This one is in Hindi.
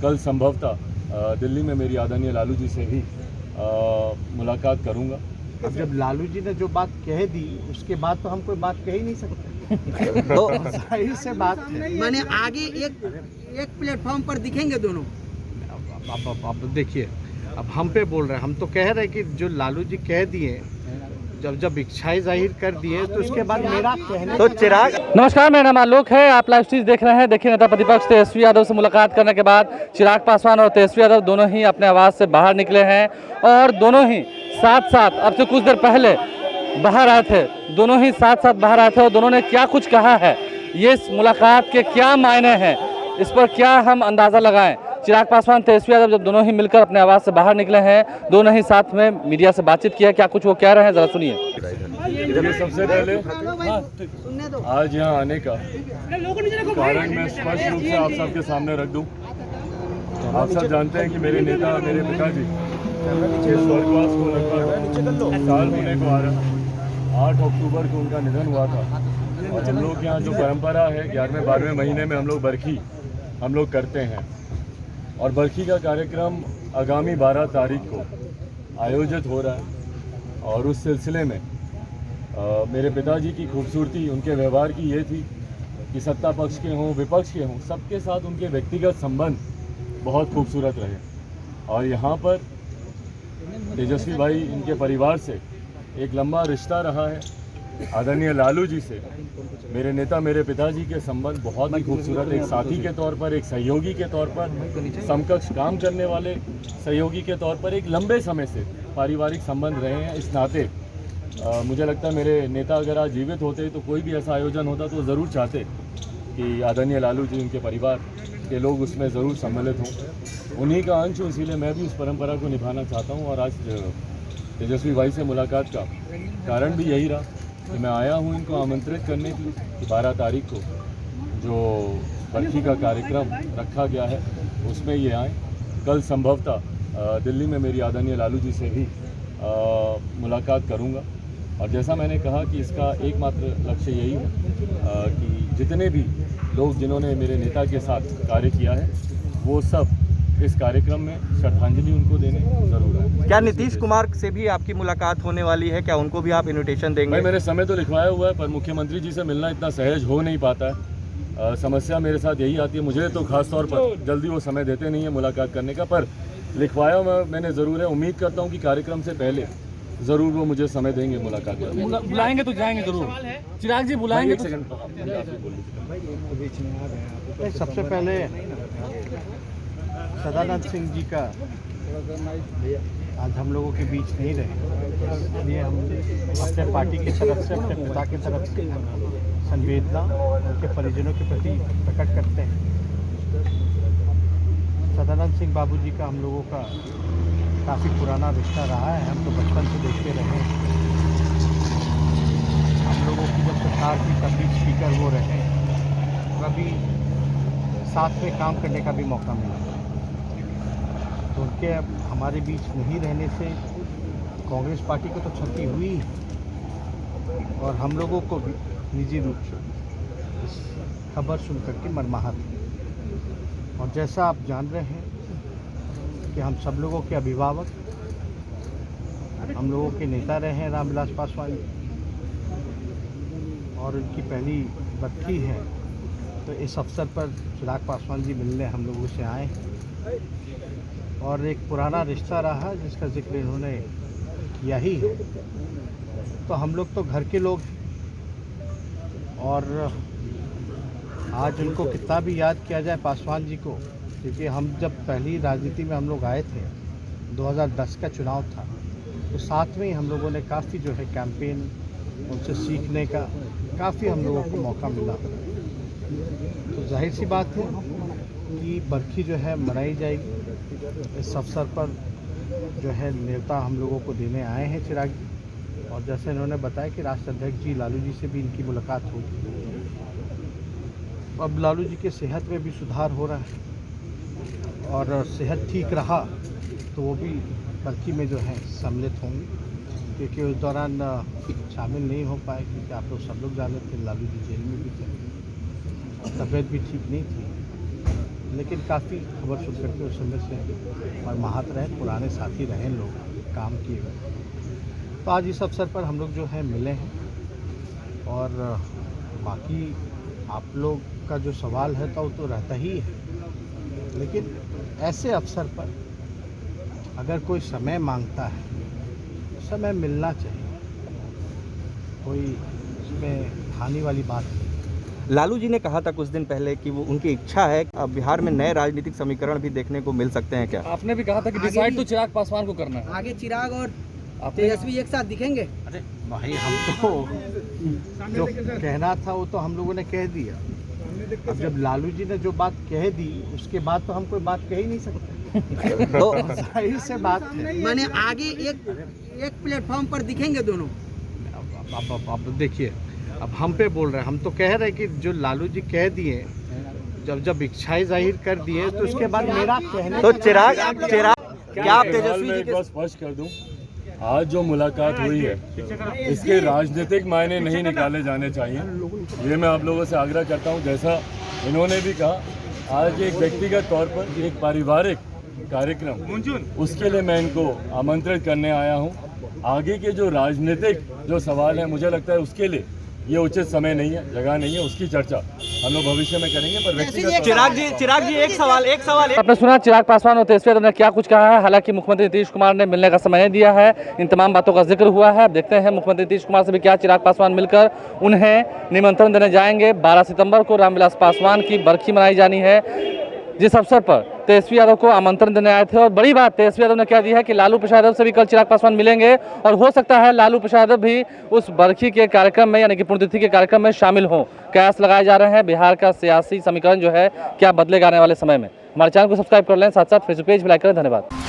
कल संभवतः दिल्ली में मेरी आदरणीय लालू जी से भी मुलाकात करूंगा। अब जब लालू जी ने जो बात कह दी उसके बाद तो हम कोई बात कह ही नहीं सकते। तो जाहिर से बात है, माने आगे एक प्लेटफॉर्म पर दिखेंगे दोनों। अब देखिए, अब हम पे बोल रहे हैं, हम तो कह रहे हैं कि जो लालू जी कह दिए, जब इच्छाएं जाहिर कर दिए तो उसके बाद मेरा कहने तो चिराग। नमस्कार, मेरा नाम आलोक है। आप लाइव स्ट्रीम देख रहे हैं। देखिए, नेता प्रतिपक्ष तेजस्वी यादव से मुलाकात करने के बाद चिराग पासवान और तेजस्वी यादव दोनों ही अपने आवास से बाहर निकले हैं और दोनों ही साथ साथ अब से कुछ देर पहले बाहर आए थे। दोनों ही साथ साथ बाहर आए थे और दोनों ने क्या कुछ कहा है, ये इस मुलाकात के क्या मायने हैं, इस पर क्या हम अंदाज़ा लगाएं। चिराग पासवान, तेजस्वी यादव जब दोनों ही मिलकर अपने आवास से बाहर निकले हैं, दोनों ही साथ में मीडिया से बातचीत किया। क्या कुछ वो कह रहे हैं, जरा सुनिए। सबसे पहले आज यहाँ आने का कारण मैं स्पष्ट रूप से आप सबके सामने रख दूं। आप सब जानते हैं कि मेरे नेता, मेरे पिताजी के स्वर्गवास को लगभग साल होने को आ रहा। 8 अक्टूबर को उनका निधन हुआ था और हम लोग यहाँ जो परंपरा है 11वें-12वें महीने में हम लोग बरखी करते हैं और बरखी का कार्यक्रम आगामी 12 तारीख को आयोजित हो रहा है। और उस सिलसिले में मेरे पिताजी की खूबसूरती उनके व्यवहार की ये थी कि सत्ता पक्ष के हों, विपक्ष के हों, सबके साथ उनके व्यक्तिगत संबंध बहुत खूबसूरत रहे। और यहाँ पर तेजस्वी भाई, इनके परिवार से एक लंबा रिश्ता रहा है। आदरणीय लालू जी से मेरे नेता, मेरे पिताजी के संबंध बहुत ही खूबसूरत, एक साथी के तौर पर, एक सहयोगी के तौर पर, समकक्ष काम करने वाले सहयोगी के तौर पर एक लंबे समय से पारिवारिक संबंध रहे हैं। इस नाते मुझे लगता है मेरे नेता अगर आज जीवित होते तो कोई भी ऐसा आयोजन होता तो ज़रूर चाहते कि आदरणीय लालू जी, उनके परिवार के लोग उसमें ज़रूर सम्मिलित हों। उन्हीं का अंश हूँ, इसीलिए मैं भी उस परंपरा को निभाना चाहता हूँ। और आज तेजस्वी भाई से मुलाकात का कारण भी यही रहा कि मैं आया हूँ इनको आमंत्रित करने की कि 12 तारीख को जो बरखी का कार्यक्रम रखा गया है उसमें ये आएँ। कल संभवतः दिल्ली में मेरी आदरणीय लालू जी से भी मुलाकात करूँगा। और जैसा मैंने कहा कि इसका एकमात्र लक्ष्य यही है कि जितने भी लोग जिन्होंने मेरे नेता के साथ कार्य किया है वो सब इस कार्यक्रम में श्रद्धांजलि उनको देने ज़रूर है। क्या नीतीश कुमार से भी आपकी मुलाकात होने वाली है? क्या उनको भी आप इन्विटेशन देंगे? भाई, मैंने समय तो लिखवाया हुआ है पर मुख्यमंत्री जी से मिलना इतना सहज हो नहीं पाता है। समस्या मेरे साथ यही आती है, मुझे तो खास तौर पर जल्दी वो समय देते नहीं है मुलाकात करने का, पर लिखवाया मैंने ज़रूर है। उम्मीद करता हूँ कि कार्यक्रम से पहले ज़रूर वो मुझे समय देंगे मुलाकात करने। बुलाएंगे तो जाएंगे जरूर। चिराग जी बुलाएंगे। सबसे पहले सदानंद सिंह जी का आज हम लोगों के बीच नहीं रहे, इसलिए हम अपने पार्टी की तरफ से, अपने पिता की तरफ से संवेदना उनके परिजनों के प्रति प्रकट करते हैं। सदानंद सिंह बाबू जी का हम लोगों का काफ़ी पुराना रिश्ता रहा है। हम तो बचपन से देखते रहे हैं। हम लोगों की जब सरकार की तभी स्पीकर वो रहे, कभी साथ में काम करने का भी मौका मिला। तो उनके हमारे बीच नहीं रहने से कांग्रेस पार्टी को तो क्षति हुई और हम लोगों को भी निजी रूप से इस खबर सुन करके मर्माहत हुई। और जैसा आप जान रहे हैं कि हम सब लोगों के अभिभावक, हम लोगों के नेता रहे हैं रामविलास पासवान और उनकी पहली बरखी है, तो इस अवसर पर चिराग पासवान जी मिलने हम लोगों से आए और एक पुराना रिश्ता रहा जिसका जिक्र इन्होंने किया ही है। तो हम लोग तो घर के लोग और आज उनको कितना भी याद किया जाए पासवान जी को, क्योंकि हम जब पहली राजनीति में हम लोग आए थे, 2010 का चुनाव था, तो साथ में ही हम लोगों ने काफ़ी जो है कैंपेन, उनसे सीखने का काफ़ी हम लोगों को मौका मिला। तो जाहिर सी बात है कि बरखी जो है मनाई जाएगी। इस अवसर पर जो है नेता हम लोगों को देने आए हैं चिराग जी, और जैसे इन्होंने बताया कि राष्ट्रीय अध्यक्ष जी लालू जी से भी इनकी मुलाकात होगी। अब लालू जी के सेहत में भी सुधार हो रहा है और सेहत ठीक रहा तो वो भी बरखी में जो है सम्मिलित होंगे, क्योंकि उस दौरान शामिल नहीं हो पाए क्योंकि आप लोग सब लोग जाने थे, लालू जी जेल में भी थे, तबीयत भी ठीक नहीं थी। लेकिन काफ़ी खबर सुन करके उस समय से और महात रहे, पुराने साथी रहे लोग, काम किए हुए। तो आज इस अवसर पर हम लोग जो है मिले हैं और बाकी आप लोग का जो सवाल है तो वो तो रहता ही है, लेकिन ऐसे अवसर पर अगर कोई समय मांगता है, समय मिलना चाहिए, कोई इसमें हानि वाली बात नहीं। लालू जी ने कहा था कुछ दिन पहले कि वो उनकी इच्छा है अब बिहार में नए राजनीतिक समीकरण भी देखने को मिल सकते हैं क्या? आपने भी कहा था कि डिसाइड तो चिराग पासवान को करना है। आगे चिराग और तेजस्वी एक साथ दिखेंगे। अरे भाई, हम तो जो कहना था वो तो हम लोगों ने कह दिया। अब जब लालू जी ने जो बात कह दी उसके बाद तो हम कोई बात कह ही नहीं सकते। तो जाहिर से बात है। माने आगे एक प्लेटफॉर्म पर दिखेंगे दोनों। अब देखिए, अब हम पे बोल रहे हैं, हम तो कह रहे हैं कि जो लालू जी कह दिए, जब इच्छाएं जाहिर कर दिए तो उसके बाद मेरा कहने तो चिराग क्या आप तेजस्वी मैं जी एक के बात स्पष्ट कर दूं, आज जो मुलाकात हुई है इसके राजनीतिक मायने नहीं निकाले जाने चाहिए। ये मैं आप लोगों से आग्रह करता हूं। जैसा इन्होंने भी कहा, आज एक व्यक्तिगत तौर पर एक पारिवारिक कार्यक्रम, उसके लिए मैं इनको आमंत्रित करने आया हूं। आगे के जो राजनीतिक जो सवाल है, मुझे लगता है उसके लिए ये उचित समय नहीं है, जगह नहीं है, उसकी चर्चा हम लोग भविष्य में करेंगे। पर व्यक्तिगत चिराग जी एक सवाल आपने सुना चिराग पासवान और तेजस्वी यादव ने क्या कुछ कहा है। हालांकि मुख्यमंत्री नीतीश कुमार ने मिलने का समय दिया है, इन तमाम बातों का जिक्र हुआ है। देखते हैं मुख्यमंत्री नीतीश कुमार से भी क्या चिराग पासवान मिलकर उन्हें निमंत्रण देने जाएंगे। 12 सितंबर को रामविलास पासवान की बरखी मनाई जानी है, जिस अवसर पर तेजस्वी यादव को आमंत्रण देने आए थे। और बड़ी बात तेजस्वी यादव ने क्या दी है कि लालू प्रसाद यादव से भी कल चिराग पासवान मिलेंगे और हो सकता है लालू प्रसाद यादव भी उस बरखी के कार्यक्रम में यानी कि पुण्यतिथि के कार्यक्रम में शामिल हों। कयास लगाए जा रहे हैं बिहार का सियासी समीकरण जो है क्या बदलेगा आने वाले समय में। हमारे चैनल को सब्सक्राइब कर लें, साथ साथ फेसबुक पेज भी लाइक करें। धन्यवाद।